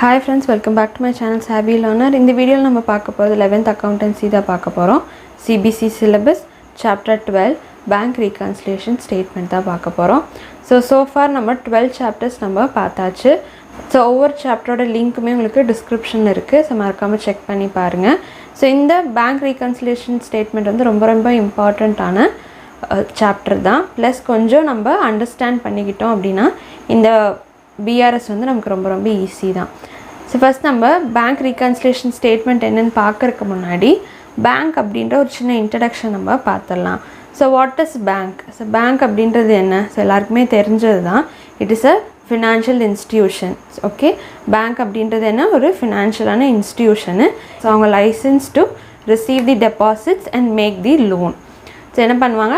Hi friends, welcome back to my channel Savvy Learner. In the video நம்ம பார்க்க போறது 11th accountancy தான் பார்க்க போறோம். CBC syllabus chapter 12 bank reconciliation statement தான் பார்க்க போறோம். So far நம்ம 12 chapters நம்ம பார்த்தாச்சு. So ஒவ்வொரு சாப்டரோட லிங்க்குமே உங்களுக்கு டிஸ்கிரிப்ஷன்ல இருக்கு. So மறக்காம செக் பண்ணி பாருங்க. So இந்த bank reconciliation statement வந்து ரொம்ப இம்பார்ட்டன்ட்டான சாப்டர் தான். ப்ளஸ் கொஞ்சம் நம்ம அண்டர்ஸ்டாண்ட் பண்ணிக்கிட்டோம் அப்படின்னா இந்த BRS வந்து நமக்கு ரொம்ப ஈஸி தான். ஸோ ஃபஸ்ட் நம்ம பேங்க் ரீகன்சிலேஷன் ஸ்டேட்மெண்ட் என்னென்னு பார்க்கறதுக்கு முன்னாடி பேங்க் அப்படின்ற ஒரு சின்ன இன்ட்ரடக்ஷன் நம்ம பார்த்துடலாம். So what is bank? So bank அப்படின்றது என்ன? ஸோ எல்லாருக்குமே தெரிஞ்சது தான். It is a financial institution. Okay, bank அப்படின்றது என்ன? ஒரு ஃபினான்ஷியலான இன்ஸ்டிடியூஷனு. ஸோ அவங்க license to receive the deposits and make the loan. So என்ன பண்ணுவாங்க,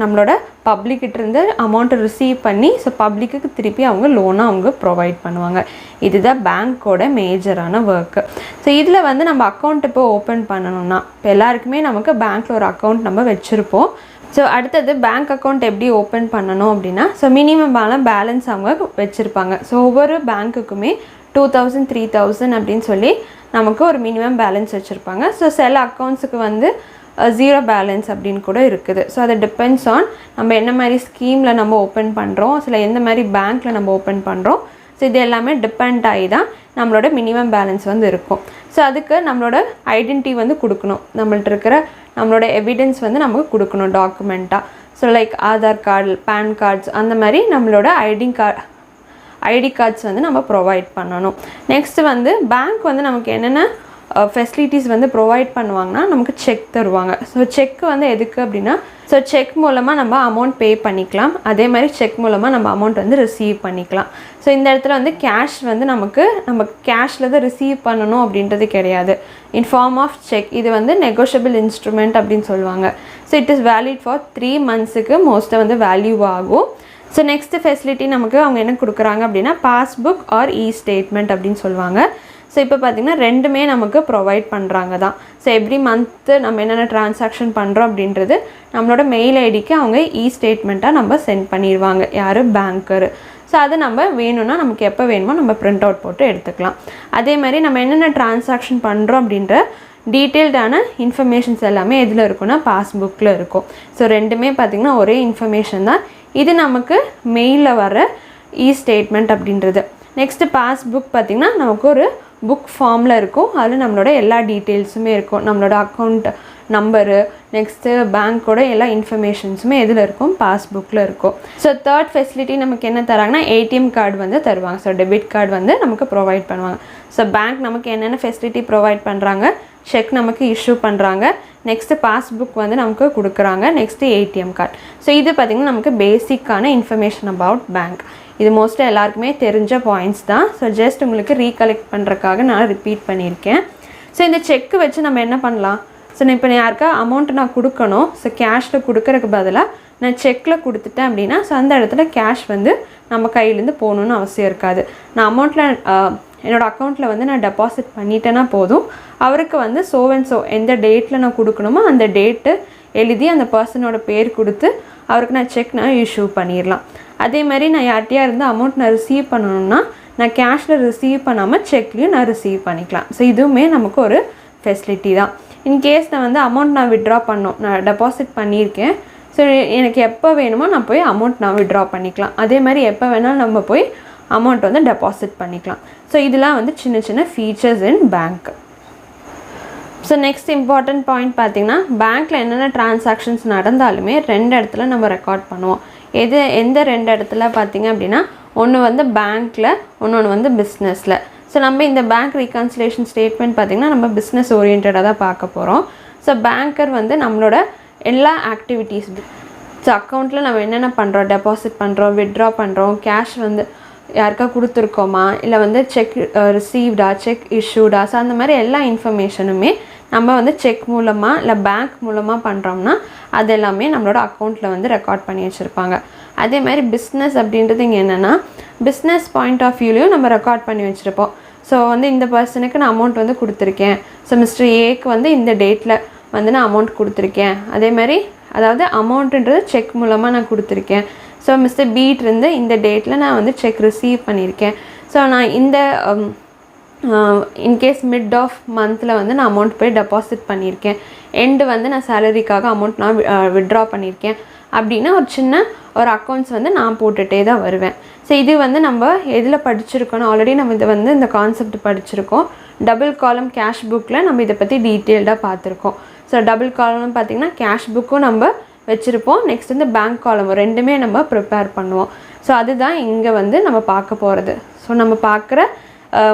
நம்மளோட பப்ளிக்கிட்டேருந்து அமௌண்ட்டை ரிசீவ் பண்ணி ஸோ பப்ளிக்கு திருப்பி அவங்க லோனாக அவங்க ப்ரொவைட் பண்ணுவாங்க. இதுதான் பேங்க்கோட மேஜரான ஒர்க்கு. ஸோ இதில் வந்து நம்ம அக்கௌண்ட் இப்போ ஓப்பன் பண்ணணும்னா இப்போ எல்லாருக்குமே நமக்கு பேங்க்கில் ஒரு அக்கௌண்ட் நம்ம வச்சுருப்போம். ஸோ அடுத்தது பேங்க் அக்கௌண்ட் எப்படி ஓப்பன் பண்ணணும் அப்படின்னா ஸோ மினிமமான பேலன்ஸ் அவங்க வச்சுருப்பாங்க. ஸோ ஒவ்வொரு பேங்க்குக்குமே 2000 3000 அப்படின்னு சொல்லி நமக்கு ஒரு மினிமம் பேலன்ஸ் வச்சுருப்பாங்க. ஸோ சில அக்கௌண்ட்ஸுக்கு வந்து 0 பேலன்ஸ் அப்படின்னு கூட இருக்குது. ஸோ அது டிபெண்ட்ஸ் ஆன் நம்ம என்ன மாதிரி ஸ்கீமில் நம்ம ஓப்பன் பண்ணுறோம், சில எந்த மாதிரி பேங்க்கில் நம்ம ஓப்பன் பண்ணுறோம். ஸோ இது எல்லாமே டிபெண்ட் ஆகி தான் நம்மளோட மினிமம் பேலன்ஸ் வந்து இருக்கும். ஸோ அதுக்கு நம்மளோட ஐடென்டிட்டி வந்து கொடுக்கணும், நம்மள்ட்ட இருக்கிற நம்மளோட எவிடன்ஸ் வந்து நமக்கு கொடுக்கணும் டாக்குமெண்ட்டாக. So like Aadhaar card, PAN cards, அந்த மாதிரி நம்மளோட ஐடி கார்ட்ஸ் வந்து நம்ம ப்ரொவைட் பண்ணணும். நெக்ஸ்ட்டு வந்து பேங்க் வந்து நமக்கு என்னென்ன ஃபெசிலிட்டிஸ் வந்து ப்ரொவைட் பண்ணுவாங்கன்னா நமக்கு செக் தருவாங்க. ஸோ செக் வந்து எதுக்கு அப்படின்னா ஸோ செக் மூலமாக நம்ம அமௌண்ட் பே பண்ணிக்கலாம், அதே மாதிரி செக் மூலமாக நம்ம அமௌண்ட் வந்து ரிசீவ் பண்ணிக்கலாம். ஸோ இந்த இடத்துல வந்து கேஷ் வந்து நம்ம கேஷில் தான் ரிசீவ் பண்ணணும் அப்படின்றது கிடையாது. In form of cheque. இது வந்து நெகோஷியபிள் இன்ஸ்ட்ருமெண்ட் அப்படின்னு சொல்லுவாங்க. So it is valid for 3 monthsக்கு மோஸ்ட்டாக வந்து வேல்யூ ஆகும். ஸோ நெக்ஸ்ட் ஃபெசிலிட்டி நமக்கு அவங்க என்ன கொடுக்குறாங்க அப்படின்னா பாஸ்புக் ஆர் இ ஸ்டேட்மெண்ட் அப்படின்னு சொல்லுவாங்க. ஸோ இப்போ பார்த்திங்கன்னா ரெண்டுமே நமக்கு ப்ரொவைட் பண்ணுறாங்க தான். ஸோ எவ்ரி மந்த்து நம்ம என்னென்ன ட்ரான்சாக்ஷன் பண்ணுறோம் அப்படின்றது நம்மளோட மெயில் ஐடிக்கு அவங்க இ ஸ்டேட்மெண்ட்டாக நம்ம சென்ட் பண்ணிடுவாங்க, யார் பேங்கர். ஸோ அது நம்ம வேணும்னா நமக்கு எப்போ வேணுமோ நம்ம ப்ரிண்ட் அவுட் போட்டு எடுத்துக்கலாம். அதே மாதிரி நம்ம என்னென்ன ட்ரான்சாக்ஷன் பண்ணுறோம் அப்படின்ற டீட்டெயில்டான இன்ஃபர்மேஷன்ஸ் எல்லாமே எதில் இருக்குன்னா பாஸ்புக்கில் இருக்கும். ஸோ ரெண்டுமே பார்த்திங்கன்னா ஒரே இன்ஃபர்மேஷன் தான். இது நமக்கு மெயிலில் வர இ ஸ்டேட்மெண்ட் அப்படின்றது. நெக்ஸ்ட்டு பாஸ்புக் பார்த்திங்கன்னா நமக்கு ஒரு புக் ஃபார்மில் இருக்கும். அதில் நம்மளோட எல்லா டீட்டெயில்ஸுமே இருக்கும், நம்மளோட அக்கௌண்ட் நம்பரு, நெக்ஸ்ட்டு பேங்க்கோட எல்லா இன்ஃபர்மேஷன்ஸுமே எதில் இருக்கும், பாஸ்புக்கில் இருக்கும். ஸோ தேர்ட் ஃபெசிலிட்டி நமக்கு என்ன தராங்கன்னா ஏடிஎம் கார்டு வந்து தருவாங்க. ஸோ டெபிட் கார்டு வந்து நமக்கு ப்ரொவைட் பண்ணுவாங்க. ஸோ பேங்க் நமக்கு என்னென்ன ஃபெசிலிட்டி ப்ரொவைட் பண்ணுறாங்க, செக் நமக்கு இஷ்யூ பண்ணுறாங்க, நெக்ஸ்ட்டு பாஸ்புக் வந்து நமக்கு கொடுக்குறாங்க, நெக்ஸ்ட்டு ஏடிஎம் கார்டு. ஸோ இது பார்த்திங்கன்னா நமக்கு பேசிக்கான இன்ஃபர்மேஷன் அபவுட் பேங்க். இது மோஸ்ட்டாக எல்லாருக்குமே தெரிஞ்ச பாயிண்ட்ஸ் தான். ஸோ ஜஸ்ட் உங்களுக்கு ரீகலெக்ட் பண்ணுறதுக்காக நான் ரிப்பீட் பண்ணியிருக்கேன். ஸோ இந்த செக்கு வச்சு நம்ம என்ன பண்ணலாம், ஸோ நான் இப்போ யாருக்கா அமௌண்ட்டு நான் கொடுக்கணும், ஸோ கேஷில் கொடுக்கறதுக்கு பதிலாக நான் செக்கில் கொடுத்துட்டேன் அப்படின்னா ஸோ அந்த இடத்துல கேஷ் வந்து நம்ம கையிலேருந்து போகணுன்னு அவசியம் இருக்காது. நான் அமௌண்ட்டில் என்னோடய அக்கௌண்ட்டில் வந்து நான் டெபாசிட் பண்ணிட்டேன்னா போதும், அவருக்கு வந்து ஸோ எந்த டேட்டில் நான் கொடுக்கணுமோ அந்த டேட்டு எழுதி அந்த பர்சனோட பேர் கொடுத்து அவருக்கு நான் இஷ்யூ பண்ணிடலாம். அதே மாதிரி நான் யார்கிட்டையா இருந்து அமௌண்ட் நான் ரிசீவ் பண்ணணும்னா நான் கேஷில் ரிசீவ் பண்ணாமல் செக்லேயும் நான் ரிசீவ் பண்ணிக்கலாம். ஸோ இதுவுமே நமக்கு ஒரு ஃபெசிலிட்டி தான். இன்கேஸ் நான் வந்து அமௌண்ட் நான் வித்ட்ரா பண்ணோம், நான் டெபாசிட் பண்ணியிருக்கேன், ஸோ எனக்கு எப்போ வேணுமோ நான் போய் அமௌண்ட் நான் வித்ட்ரா பண்ணிக்கலாம். அதே மாதிரி எப்போ வேணாலும் நம்ம போய் அமௌண்ட் வந்து டெபாசிட் பண்ணிக்கலாம். ஸோ இதெல்லாம் வந்து சின்ன ஃபீச்சர்ஸ் இன் bank. So next important point பார்த்திங்கன்னா பேங்க்கில் என்னென்ன ட்ரான்சாக்ஷன்ஸ் நடந்தாலுமே 2 இடத்துல நம்ம ரெக்கார்ட் பண்ணுவோம். எந்த 2 இடத்துல பார்த்திங்க அப்படின்னா ஒன்று வந்து பேங்க்கில், இன்னொன்று வந்து பிஸ்னஸில். ஸோ நம்ம இந்த பேங்க் ரீகன்சிலேஷன் ஸ்டேட்மெண்ட் பார்த்திங்கன்னா நம்ம பிஸ்னஸ் ஓரியன்டாக தான் பார்க்க போகிறோம். ஸோ பேங்கர் வந்து நம்மளோட எல்லா ஆக்டிவிட்டீஸ், ஸோ அக்கௌண்ட்டில் நம்ம என்னென்ன பண்ணுறோம், டெபாசிட் பண்ணுறோம், வித்ட்ரா பண்ணுறோம், கேஷ் வந்து யாருக்கா கொடுத்துருக்கோமா, இல்லை வந்து செக் ரிசீவ்டா, செக் இஷ்யூடா, ஸோ அந்த மாதிரி எல்லா இன்ஃபர்மேஷனுமே நம்ம வந்து செக் மூலமாக இல்லை பேங்க் மூலமாக பண்ணுறோம்னா அது எல்லாமே நம்மளோட அக்கௌண்ட்டில் வந்து ரெக்கார்ட் பண்ணி வச்சுருப்பாங்க. அதே மாதிரி பிஸ்னஸ் அப்படின்றது இங்கே என்னென்னா பிஸ்னஸ் பாயிண்ட் ஆஃப் வியூலையும் நம்ம ரெக்கார்ட் பண்ணி வச்சுருப்போம். ஸோ வந்து இந்த பர்சனுக்கு நான் அமௌண்ட் வந்து கொடுத்துருக்கேன், ஸோ மிஸ்டர் ஏக்கு வந்து இந்த டேட்டில் வந்து நான் அமௌண்ட் கொடுத்துருக்கேன், அதே மாதிரி அதாவது அமௌண்ட்டுன்றது செக் மூலமாக நான் கொடுத்துருக்கேன். ஸோ மிஸ்டர் பீட்லேருந்து இந்த டேட்டில் நான் வந்து செக் ரிசீவ் பண்ணியிருக்கேன். ஸோ நான் இந்த இன்கேஸ் மிட் ஆஃப் மந்தில் வந்து நான் அமௌண்ட் போய் டெபாசிட் பண்ணியிருக்கேன், எண்டு வந்து நான் சேலரிக்காக அமௌண்ட் நான் வித்ட்ரா பண்ணியிருக்கேன் அப்படின்னா ஒரு அக்கௌண்ட்ஸ் வந்து நான் போட்டுகிட்டே தான் வருவேன். ஸோ இது வந்து நம்ம எதில் படிச்சிருக்கோம், ஆல்ரெடி நம்ம இதை வந்து இந்த கான்செப்ட் படிச்சிருக்கோம். டபுள் காலம் கேஷ் புக்கில் நம்ம இதை பற்றி டீட்டெயில்டாக பார்த்துருக்கோம். ஸோ டபுள் காலம் பார்த்திங்கன்னா கேஷ் புக்கும் நம்ம வச்சுருப்போம், நெக்ஸ்ட் வந்து பேங்க் காலம் ரெண்டுமே நம்ம ப்ரிப்பேர் பண்ணுவோம். ஸோ அதுதான் இங்கே வந்து நம்ம பார்க்க போகிறது. ஸோ நம்ம பார்க்குற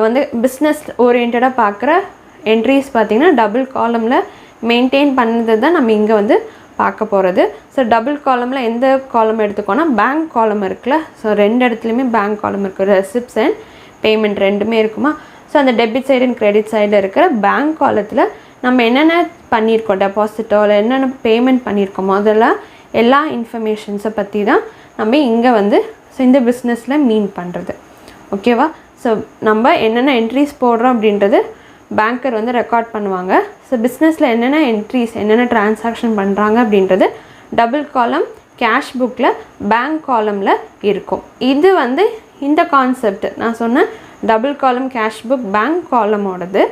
வந்து பிஸ்னஸ் ஓரியன்டாக பார்க்குற என்ட்ரிஸ் பார்த்திங்கன்னா டபுள் காலமில் மெயின்டைன் பண்ணது தான் நம்ம இங்கே வந்து பார்க்க போகிறது. ஸோ டபுள் காலமில் எந்த காலம் எடுத்துக்கோன்னா பேங்க் காலம் இருக்குல்ல, ஸோ ரெண்டு இடத்துலையுமே பேங்க் காலம் இருக்குது, ரெசிப்ட்ஸ் அண்ட் பேமெண்ட் ரெண்டுமே இருக்குமா. ஸோ அந்த டெபிட் சைடு அண்ட் கிரெடிட் சைடில் இருக்கிற பேங்க் காலத்தில் நம்ம என்னென்ன பண்ணியிருக்கோம், டெபாசிட்டோ இல்லை என்னென்ன பேமெண்ட் பண்ணியிருக்கோமோ அதெல்லாம் எல்லா இன்ஃபர்மேஷன்ஸை பற்றி தான் நம்ம இங்கே வந்து இந்த பிஸ்னஸில் மீன் பண்ணுறது. ஓகேவா. ஸோ நம்ம என்னென்ன என்ட்ரிஸ் போடுறோம் அப்படின்றது பேங்கர் வந்து ரெக்கார்ட் பண்ணுவாங்க. ஸோ பிஸ்னஸில் என்னென்ன என்ட்ரிஸ் என்னென்ன டிரான்சாக்ஷன் பண்ணுறாங்க அப்படின்றது டபுள் காலம் கேஷ் புக்கில் பேங்க் காலமில் இருக்கும். இது வந்து இந்த கான்செப்ட் நான் சொன்ன டபுள் காலம் கேஷ் புக் பேங்க் காலமோடது.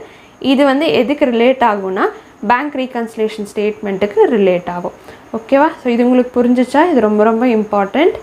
இது வந்து எதுக்கு ரிலேட் ஆகும்னா பேங்க் ரீகன்சிலேஷன் ஸ்டேட்மெண்ட்டுக்கு ரிலேட் ஆகும். ஓகேவா. ஸோ இது உங்களுக்கு புரிஞ்சிச்சா, இது ரொம்ப ரொம்ப இம்பார்ட்டண்ட்.